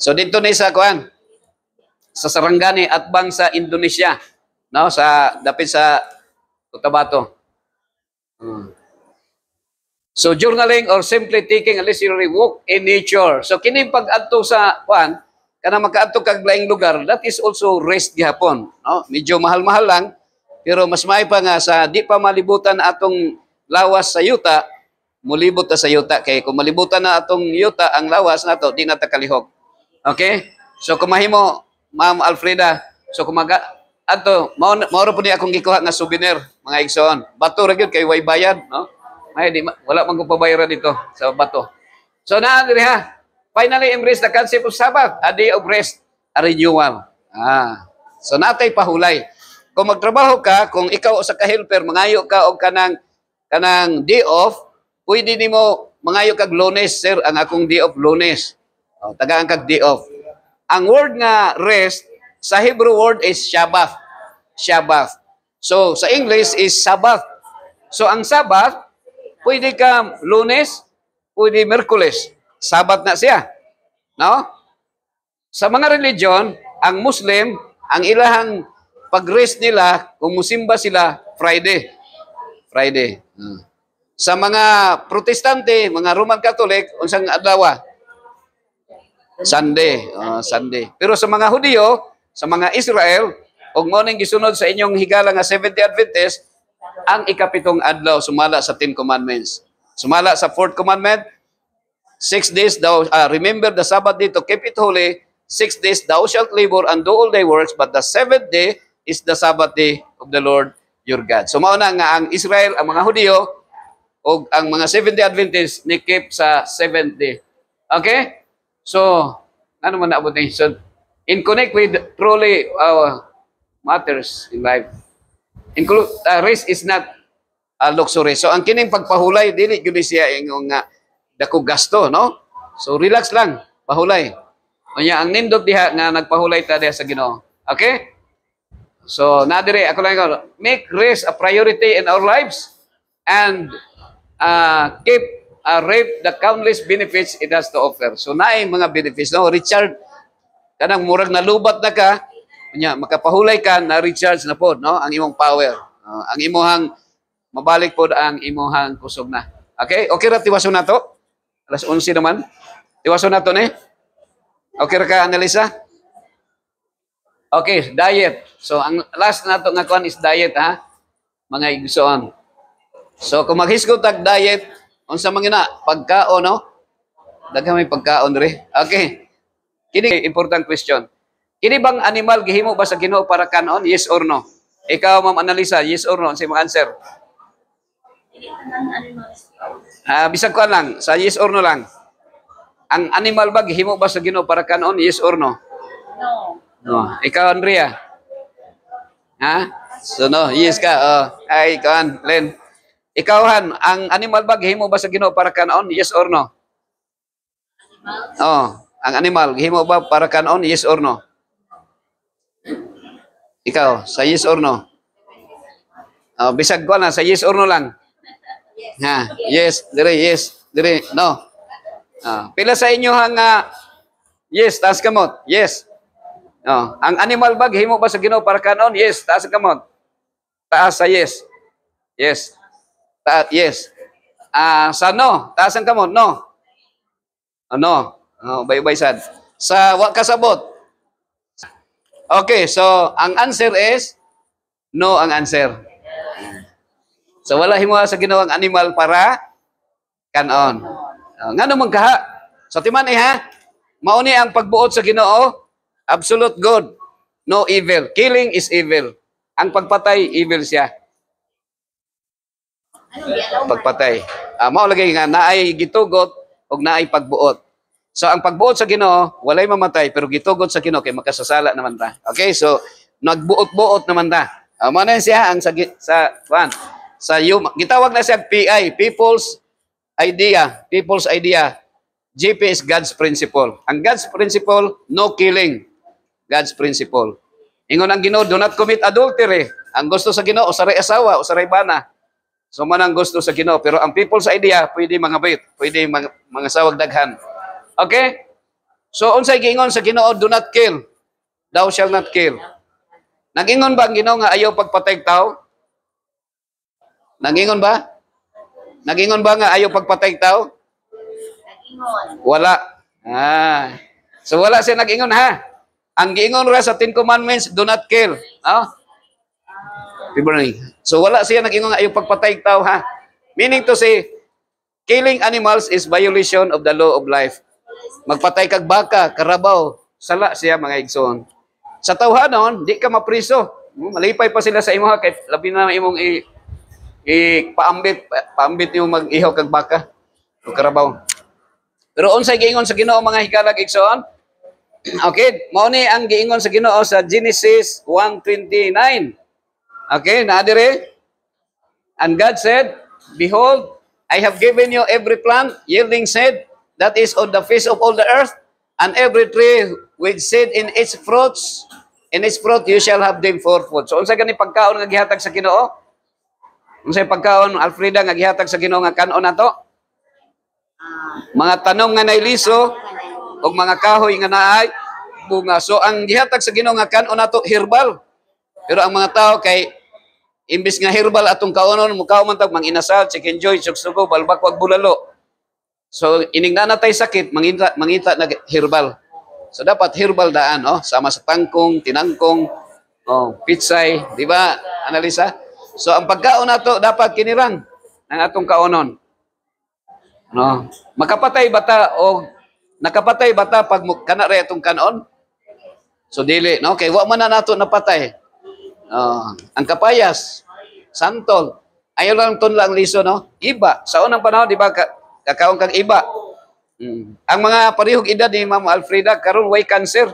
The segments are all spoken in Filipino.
So dito ni sa kuan sa Sarangani at bang sa Indonesia, no, sa dapit sa Cotabato. So journaling or simply taking a leisurely walk in nature. So kini pag-adto sa kuan kana makaadto kag laing lugar, that is also rest gihapon, no? Medyo mahal-mahal lang pero mas may pa nga sa di pa malibutan atong lawas sa yuta, mulibot ta sa yuta kay kung malibutan na atong yuta ang lawas nato di na ta kalihok. Okay? So kumahimo Ma'am Alfreda, so kumaga adto mao po ni akong gikuha nga souvenir mga igsoon. Bato ra gyud kay way bayad, no? Ay di wala man ko pabayaran dito sa bato. So naa diri ha. Finally embrace the concept of Sabbath, a day of rest, a renewal. So natay pahulay. Kung magtrabaho ka, kung ikaw sa ka-helper mangayo ka og kanang day off, pwede nimo mangayo kag Lunes, sir, ang akong day off Lunes. Tagaan kag day off. Ang word nga rest sa Hebrew word is Shabbat. Shabbat. So sa English is Sabbath. So ang Sabbath pwede ka Lunes, pwede Miyerkules. Sabat na siya. No? Sa mga religion, ang Muslim, ang ilahang pag-rest nila, kung musimba sila, Friday. Friday. Sa mga Protestante, mga Roman Catholic, unsang adlaw? Sunday. Sunday. Pero sa mga Hudiyo, sa mga Israel, og mo ning gisunod sa inyong higala nga Seventh-day Adventist, ang ikapitong adlaw sumala sa 10 commandments. Sumala sa 4th commandment, 6 days thou remember the Sabbath day to keep it holy. 6 days thou shalt labor and do all thy works, but the 7th day is the Sabbath day of the Lord your God. So mao na nga ang Israel, ang mga Hudiyo o ang mga Seventh-day Adventists ni keep sa 7th day. Okay? So ano man naabot ni? So in connect with truly matters in life. Rest is not a luxury. So ang kining pagpahulay dili gyud siya ingong nga dako gasto, no? So relax lang, pahulay. Unya ang nindot diha nga nagpahulay ta diha sa Ginoo. Okay? So nadire ako lang make rest a priority in our lives and keep reap the countless benefits it has to offer. So naay mga benefits, no? Richard kanang murag nalubat na ka, unya makapahulay ka na recharge na pod, no? Ang imong power. Ang imong mabalik pod ang imong kusog na. Okay? Okay ra tiwaso nato? Alas 11 naman. Tiwaso na to ni. Okay ra ka, Annalisa? Okay, diet. So, ang last na to nga kuan is diet, ha? Mga igsoon. So, kung maghisgot tag diet, unsa man gina? Pagkaon, no? Daghang may pagkaon ri. Okay. Kini important question. Kini bang animal gihimo ba sa Ginoo para kanon? Yes or no? Ikaw, Ma'am Annalisa, yes or no? Sa imong answer. Bisag ko lang, sa yes or no lang. Ang animal ba gihimo ba sa Ginoo para kanon? Yes or no? No. No. Ikaw, Andrea? Ha? So no, yes ka. Ay, ikaw, Len. Ikaw, Han, ang animal ba gihimo ba sa Ginoo para kanon? Yes or no? Ang animal gihimo ba para kanon? Yes or no? Ikaw, sa yes or no? Bisag ko na, sa yes or no lang. Ha, yes, dire, no. Pila sa inyo hang yes, taas kamot. Yes. Ang animal bag himo ba sa Ginoo para kanon? Yes, taas kamot. Taas sa yes. Yes. Yes. Sa no, taas ang kamot, no. No. Bye-bye sad. Sa wa kasabot. Okay, so ang answer is no ang answer. So wala himo sa Ginoo ang animal para kanon. Ngano man kaha? So timan ha. Mao ni ang pagbuot sa Ginoo, absolute good, no evil. Killing is evil. Ang pagpatay evil siya. Pagpatay. Mao lagi nga naay gitugot ug naay pagbuot. So ang pagbuot sa Ginoo, walay mamatay pero gitugot sa Ginoo kay makasasala naman ta. Okay? So nagbuot-buot naman ta. Mao na siya ang sa gitawag na siya PI, People's Idea. People's Idea. GP is God's principle. Ang God's principle, no killing. God's principle. Ingon ang Ginoo, do not commit adultery. Ang gusto sa Ginoo, usaray asawa, usaray bana. So man ang gusto sa Ginoo. Pero ang People's Idea, pwede mangabit, pwede mangasawag daghan. Okay? So unsay giingon sa Ginoo, do not kill. Thou shall not kill. Nag-ingon ba ang Ginoo nga ayaw pagpatay tao? Nag-ingon ba? Nag-ingon ba nga ayaw pagpatay tao? Wala. So wala siya nag-ingon ha. Ang giingon ra sa 10 Commandments, do not kill. So wala siya nag-ingon nga ayaw pagpatay tao ha. Meaning to say, killing animals is violation of the law of life. Magpatay kag baka, karabaw, sala siya mga igsoon. Sa tawhanon, di ka mapriso. Malipay pa sila sa imo ha, kay labi na imong paambit niyo mag-ihaw kag baka o karabaw. Pero unsay giingon sa Ginoo mga hikalag igsoon? Okay, mao ni ang giingon sa Ginoo sa Genesis 1:29. Okay, naadire. And God said, behold, I have given you every plant yielding seed that is on the face of all the earth, and every tree with seed in its fruits, you shall have them for food. So unsa gani pagkaon nga gihatag sa Ginoo? Unsay pagkaon Alfreda nga gihatag sa Ginoo nga kanon nato? Mga tanong nga nailiso ug mga kahoy nga naay bunga. So ang gihatag sa Ginoo nga kanon nato herbal. Pero ang mga tao kay imbis nga herbal atong kaonon, mukaw man tag manginasal, chicken joy, sugsugo, balbakwag bulalo. So ining na natay sakit, mangita na herbal. So dapat herbal daan, sama sa tangkong, tinangkong, pitsay, di ba? Analisa. So ang pagkaon nato dapat kinirang ng atong kaonon. No? Makapatay bata o nakapatay bata pag kana ra atong kanon? So dili, no? Kay wa man na nato napatay. Ang kapayas, santol, ayaw lang tunlang liso, no? Iba. Sa unang panahon, di ba, kakaon kang iba. Ang mga parihog edad ni Ma'am Alfreda, karon way cancer.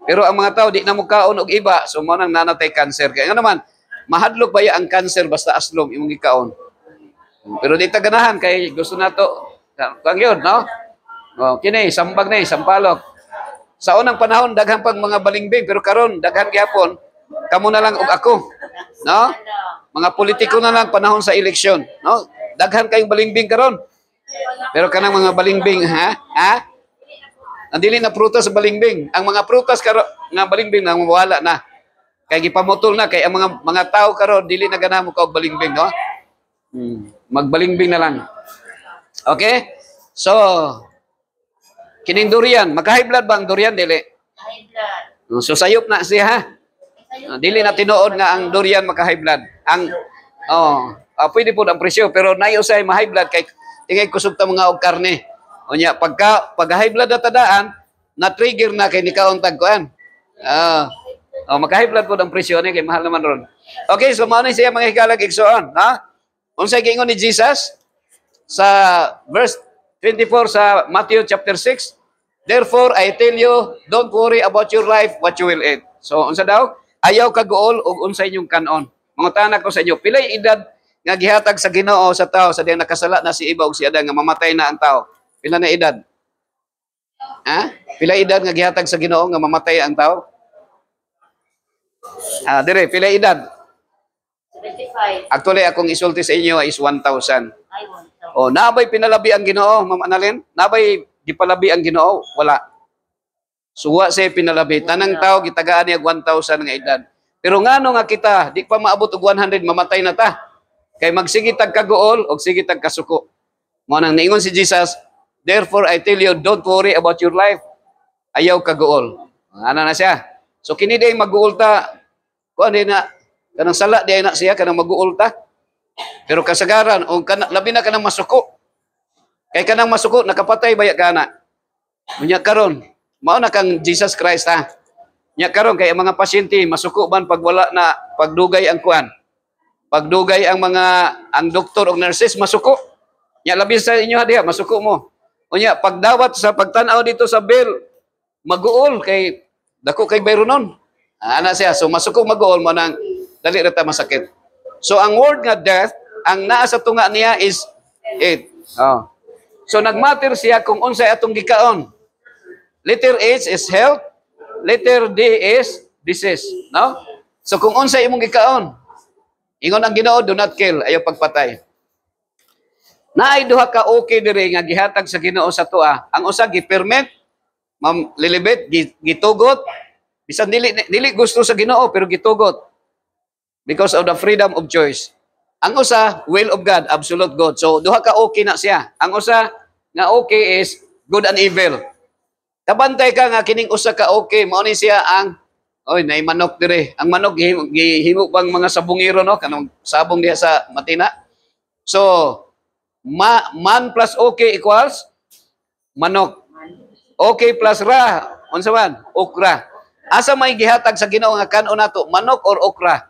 Pero ang mga tao, di na mo kaon og iba, so mo nang nanatay cancer. Kaya nga naman, mahadlok ba ang cancer basta aslom imong gikaon. Pero di ta ganahan, kay gusto na to, kang yun, no? Kini, sambag na sampalok. Sa unang panahon, daghan pag mga balingbing, pero karon daghan gyapon, kamo na lang og ako, no? Mga politiko na lang panahon sa eleksyon, no? Daghan kayong balingbing karon. Pero kanang mga balingbing, ang dili na prutas sa balingbing. Ang mga prutas karon nga balingbing nang mawala na. Kay gipamutol na kay ang mga tao karon dili na ganahan mo og balingbing, no? Magbalingbing na lang. Okay? So, kining durian, magka-high blood ba ang durian dili? High blood. So sayop na siya ha. Dili na tinuod nga ang durian maka-high blood. Pwede po ang presyo pero nayo say ma-high blood kay tingay kusog ta mga og karne. Unya pag high blood na tadaan, na-trigger na kay nikaon tag kuan. Maka-high blood po ang presyo ni kay mahal naman ron. Okay, so mao ni siya mga hikalag igsoon, ha? Unsay giingon ni Jesus sa verse 24 sa Matthew chapter 6? Therefore I tell you, don't worry about your life, what you will eat. So unsa daw? Ayaw kaguol og unsay inyong kanon. Mangutana ko sa inyo, pilay edad nga gihatag sa Ginoo sa tao sa diyang nakasala na si iba ug si Adan nga mamatay na ang tao? Pila na edad? Pila edad nga gihatag sa Ginoo nga mamatay ang tao? Dire, pila edad? 75. Actually, akong isulti sa inyo is 1,000. Ay, 1,000. Nabay pinalabi ang Ginoo, Ma'am Annalyn? Nabay gipalabi ang Ginoo? Wala. Suwa siya pinalabi. Tanang tao, gitagaan niya 1,000 nga edad. Pero ngano nga kita, di pa maabot og 100, mamatay na ta. Kay magsige tag kaguol o sige tag kasuko. Mo nang niingon si Jesus, therefore I tell you, don't worry about your life. Ayaw kaguol. Ano na siya? So kini day maguol ta, kuan din na, kanang sala di na siya, kanang maguol ta. Pero kasagaran, o labi na kanang masuko. Kay kanang masuko, nakapatay baya kana. Unya karon, mao na kang Jesus Christ ha. Nya karon kay ang mga pasyente masuko man pag wala na pagdugay ang kuan. Pagdugay ang doktor o nurses masuko. Nya labi sa inyo diha masuko mo. Unya pagdawat sa pagtan-aw dito sa bill maguol kay dako kay bayronon. Ana siya so masuko maguol mo nang dali ra ta masakit. So ang word nga death ang naa sa tunga niya is it. So nagmatter siya kung unsay atong gikaon. Letter H is health, letter D is disease, no? So kung unsay imong gikaon, ingon ang Ginoo, do not kill, ayaw pagpatay. Naay duha ka okay dire nga gihatag sa Ginoo sa tuwa. Ang usa gi-ferment, Ma'am Lilibet, gitugot. Bisan dili gusto sa Ginoo pero gitugot. Because of the freedom of choice. Ang usa, will of God, absolute good. So, duha ka okay na siya. Ang usa, nga okay is good and evil. Kabantay ka nga kining usa ka okay, mao ni siya ang nay manok dire. Ang manok gihimo pang mga sabungero no kanang sabong diha sa Matina. So, man plus okay equals manok. Okay plus ra, unsa man? Okra. Asa may gihatag sa Ginoo nga kanon nato, manok or okra?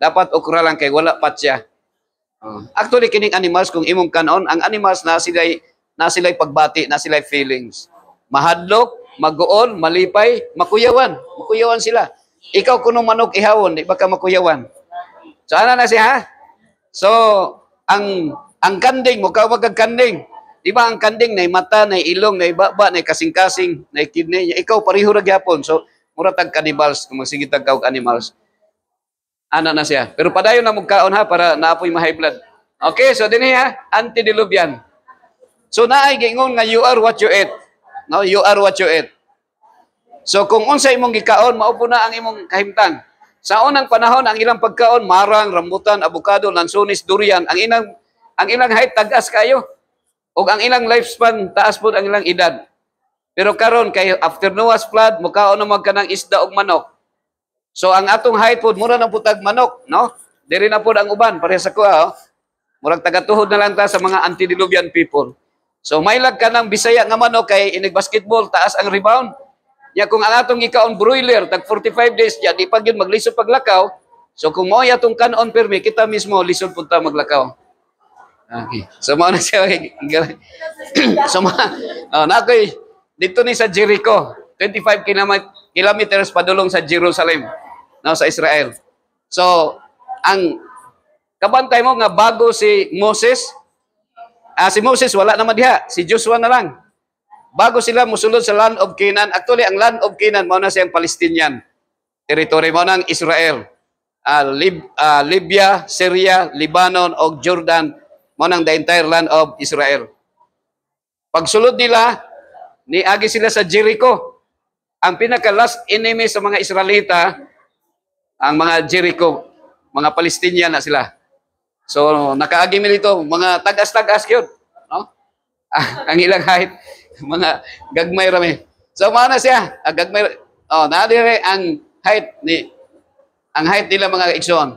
Dapat okra lang kay wala patya. Actually kining animals kung imong kanon, ang animals na sila'y pagbati, na sila'y feelings. Mahadlok, maguon, malipay, makuyawan. Makuyawan sila. Ikaw kuno manok ihawon, di ba ka makuyawan? So ana na siya ha? So ang kanding mo ka kanding. Di ba ang kanding nay mata, nay ilong, nay baba, nay kasing-kasing, nay kidney. Ikaw pareho ra gyapon. So mura tag cannibals kung magsigitag ka og animals. Ana na siya. Pero padayon na magkaon ha para naapoy ma-high blood. Okay, so dinhi ha, antediluvian. So naay gingon nga you are what you eat. No, you are what you eat. So kung unsa imong gikaon, mao po na ang imong kahimtang. Sa unang panahon ang ilang pagkaon marang, rambutan, avocado, lansones, durian, ang ilang height tagas kayo. Ug ang ilang lifespan taas pud ang ilang edad. Pero karon kay after Noah's flood, mukaon na magkanang isda ug manok. So ang atong height pod mura na putag manok, no? Diri na pod ang uban pareha sa kuha, oh. Murag tagatuhod na lang ta sa mga antediluvian people. So may lag ka ng Bisaya nga manok kay inig basketball taas ang rebound. Ya kung ang atong ikaon broiler tag 45 days ya di pa gyud maglisod paglakaw. So kung mo atong kanon permi kita mismo lisod pud ta maglakaw. Okay. So mao na siya. So nakoy dito ni sa Jericho, 25 kilometers padulong sa Jerusalem, no, sa Israel. So, ang kabantay mo nga bago si Moses, si Moses wala naman diha, si Joshua na lang. Bago sila musulod sa land of Canaan, actually ang land of Canaan mao na siyang Palestinian territory, mao nang Israel. Libya, Syria, Lebanon o Jordan, mao nang the entire land of Israel. Pagsulod nila, niagi sila sa Jericho. Ang pinaka-last enemy sa mga Israelita, ang mga Jericho, mga Palestinian na sila. So, nakaagi mi dito, mga tagas-tagas yun. No? Ang ilang height, mga gagmay rami. So, maana siya, gagmay, nadire ang height nila mga igsoon.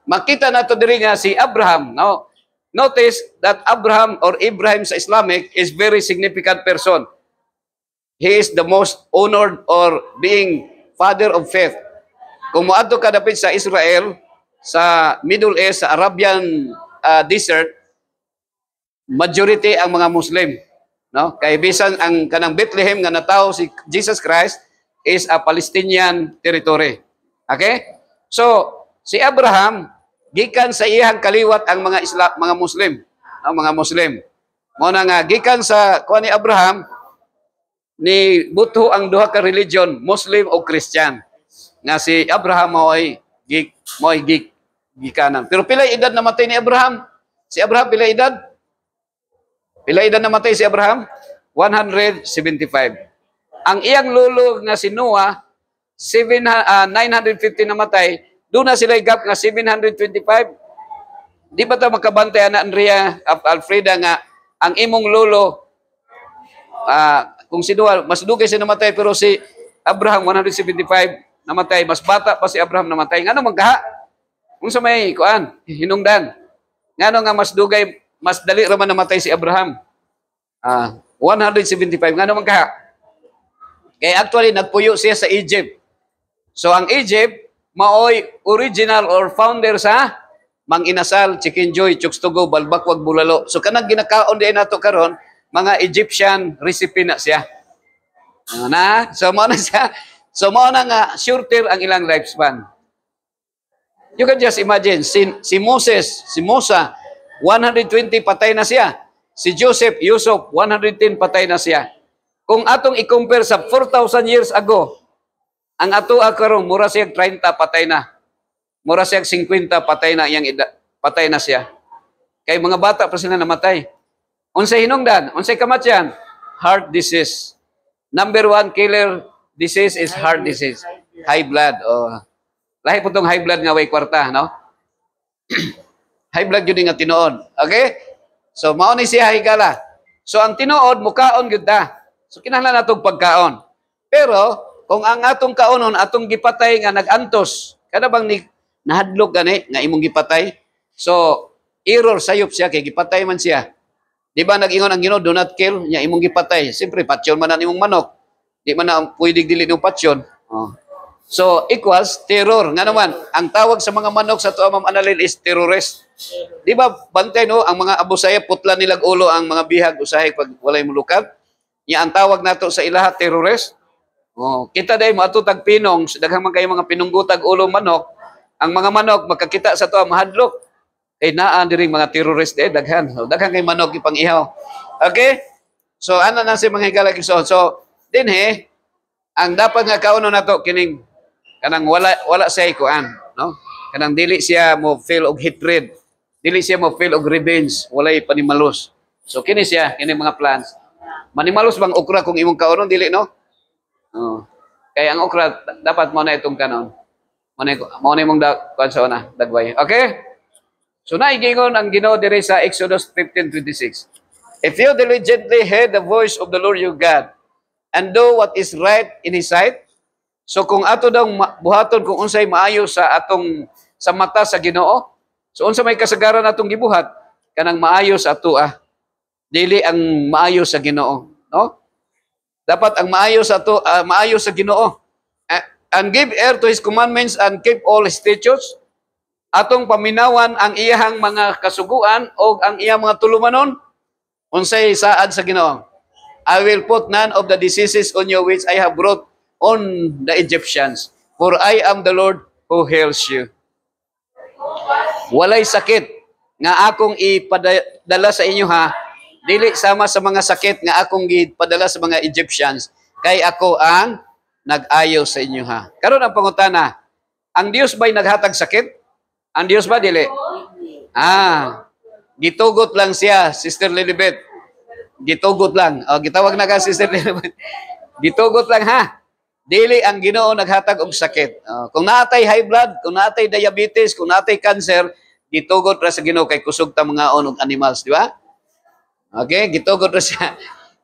Makita na to diri nga si Abraham, no? Notice that Abraham or Ibrahim sa Islamic is very significant person. He is the most honored or being father of faith. Kung moadto ka dapit sa Israel, sa Middle East, sa Arabian desert, majority ang mga Muslim. No? Kay bisan ang kanang Bethlehem nga natawo si Jesus Christ is a Palestinian territory. Okay? So, si Abraham, gikan sa iyang kaliwat ang mga Muslim. No? Mga Muslim. Mo na nga, gikan sa kuha ni Abraham, ni buto ang duha ka religion, Muslim o Christian. Nga si Abraham mo'y gikanan. Pero pila edad namatay ni Abraham? Si Abraham pila edad? Pila edad namatay si Abraham? 175. Ang iyang lolo nga si Noah, 950 namatay, doon na sila gap nga 725. Di ba ta makabantay na Andrea, Alfreda nga ang imong lolo kung si Noah, mas dugay siya namatay, pero si Abraham, 175, namatay. Mas bata pa si Abraham namatay. Nga nung magkaha? Kung sa may, hinungdan. Nga nung nga mas dugay, mas dali raman namatay si Abraham. 175. Nga nung magkaha? Kaya actually, nagpuyo siya sa Egypt. So, ang Egypt, maoy original or founder sa manginasal, chicken joy, chukstugo, balbakwag, bulalo. So, kanang ginakaon din nato karon mga Egyptian recipe na siya. So, mo na siya. So, mo na nga, shorter ang ilang lifespan. You can just imagine, si Moses, si Musa, 120 patay na siya. Si Yusuf, 110 patay na siya. Kung atong i-compare sa 4,000 years ago, ang ato karon mura siya 30 patay na. Mura siya 50 patay na patay na siya. Kay mga bata pa sila namatay. Unsay hinungdan? Unsay kamatyan? heart disease. Number 1 killer disease is heart disease. High blood. Oh. Lahi po itong high blood nga way kwarta, no? High blood yun nga tinuod. Okay? So, mao ni siya higala. So, ang tinuod, mukaon yun ta. So, kinahanglan natong pagkaon. Pero, kung ang atong kaonon, atong gipatay nga nag-antos, kada bang nahadlok gani, nga imong gipatay, so, error sayop siya, kay gipatay man siya. Di ba nag-ingon ang Ginoo, do not kill, niya imong gipatay. Siyempre, patsyon man na imong manok. Di man na pwedeng dili ng patsyon. Oh. So, equals terror. Nga naman, ang tawag sa mga manok sa tuwa Ma'am Annalyn is terrorist. Di ba, bantay no, ang mga abusaya, putla nilag ulo ang mga bihag, usahay pag walay mulukad. Niya ang tawag nato sa ilaha, terrorist. Oh, kita day mo ato tag pinong, daghang man kayo mga pinunggutag ulo manok. Ang mga manok, magkakita sa tuwa, mahadlok. Eh, naan diring mga terrorist daghan. So, daghan kay manok ipang-ihaw. Okay? So, ano na si mga higalag so din ang dapat nga kauno nato kining kanang wala siya kuan, no? Kanang dili siya mo feel og hatred. Dili siya mo feel og revenge, walay panimalos. So kini siya, kini mga plans. Manimalos bang okra kung imong kaunon dili no? Oh. Kaya ang okra dapat mo na itong kanon. Mo na imong kuan sa una, dagway. Okay? So naigingon ang Ginoo diri sa Exodus 15:26. If you diligently hear the voice of the Lord your God and do what is right in His sight, so kung ato daw buhaton kung unsay maayo sa mata sa Ginoo, so unsa may kasagaran atong gibuhat kanang maayo sa ato dili ang maayo sa Ginoo, no? Dapat ang maayo sa ato maayo sa Ginoo. And give ear to His commandments and keep all His statutes. Atong paminawan ang iyahang mga kasuguan o ang iyang mga tulumanon unsay saad sa Ginoo. I will put none of the diseases on you which I have brought on the Egyptians, for I am the Lord who heals you. Walay sakit nga akong ipadala sa inyo dili sama sa mga sakit nga akong ipadala sa mga Egyptians, kay ako ang nag-ayo sa inyo Karon ang pangutana, ang Dios ba'y naghatag sakit? Ang Dios ba dili? Gitugot lang siya, Sister Lilibet. Gitugot lang. O, gitawag na ka, Sister Lilibet. Gitugot lang Dili ang Ginoo naghatag og sakit. Kung naatay high blood, kung naatay diabetes, kung naatay cancer, gitugot ra sa Ginoo kay kusog ta mga og animals, di ba? Okay, gitugot ra siya.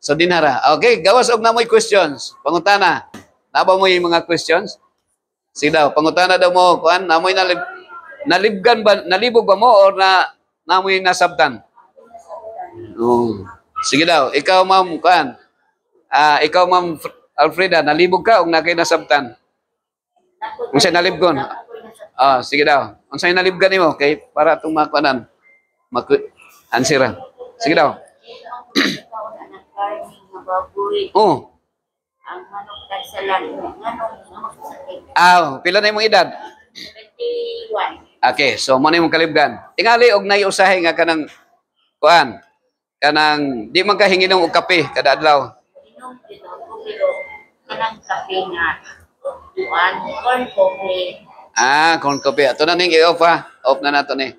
So dinara. Okay, gawas og namoy questions. Pangutana. Naba mo yung mga questions? Sige daw, pangutana daw mo, kuan, namoy nalibgan ba, nalibog ba mo or namoy nasabtan? Sige daw, ikaw Ma'am kuan. Ikaw Ma'am Alfreda, nalibog ka o nakay nasabtan? Unsay nalibgon? Sige daw. Unsay nalibgan nimo kay para itong makuanan. Ansira. Sige daw. Ang manok kagsalan, Pila na imong edad? 21. Okay, so mo na imong kalibgan. Tingali og naiusahay nga kanang kuan. Kanang di man ka hinginom og kape kada adlaw. Inom pero kanang kape nga. Corn coffee. Corn coffee. Ato na ning i-off Off na nato ni.